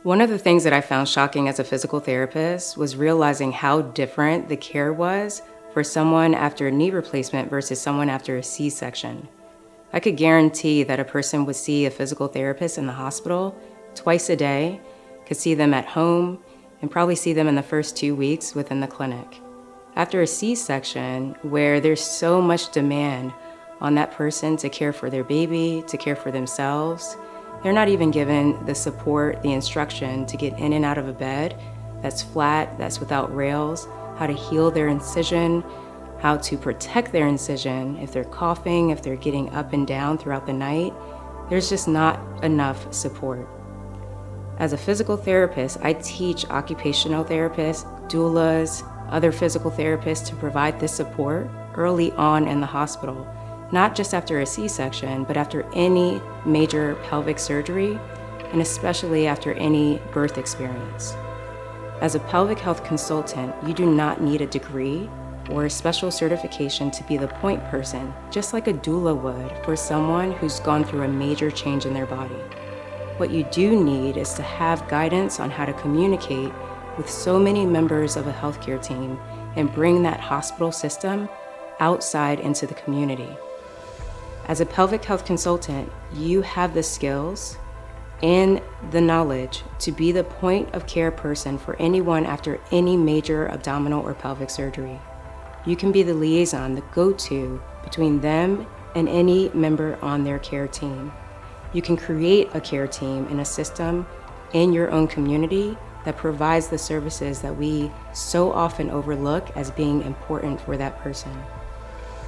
One of the things that I found shocking as a physical therapist was realizing how different the care was for someone after a knee replacement versus someone after a C-section. I could guarantee that a person would see a physical therapist in the hospital twice a day, could see them at home, and probably see them in the first 2 weeks within the clinic. After a C-section, where there's so much demand on that person to care for their baby, to care for themselves, they're not even given the support, the instruction to get in and out of a bed that's flat, that's without rails, how to heal their incision, how to protect their incision if they're coughing, if they're getting up and down throughout the night. There's just not enough support. As a physical therapist, I teach occupational therapists, doulas, other physical therapists to provide this support early on in the hospital, not just after a C-section, but after any major pelvic surgery, and especially after any birth experience. As a pelvic health consultant, you do not need a degree or a special certification to be the point person, just like a doula would for someone who's gone through a major change in their body. What you do need is to have guidance on how to communicate with so many members of a healthcare team and bring that hospital system outside into the community. As a pelvic health consultant, you have the skills and the knowledge to be the point of care person for anyone after any major abdominal or pelvic surgery. You can be the liaison, the go-to between them and any member on their care team. You can create a care team and a system in your own community that provides the services that we so often overlook as being important for that person.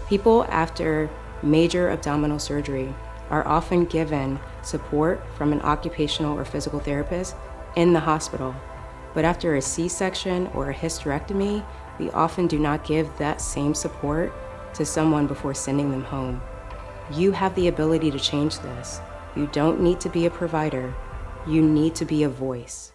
People after major abdominal surgery are often given support from an occupational or physical therapist in the hospital. But after a C-section or a hysterectomy, we often do not give that same support to someone before sending them home. You have the ability to change this. You don't need to be a provider. You need to be a voice.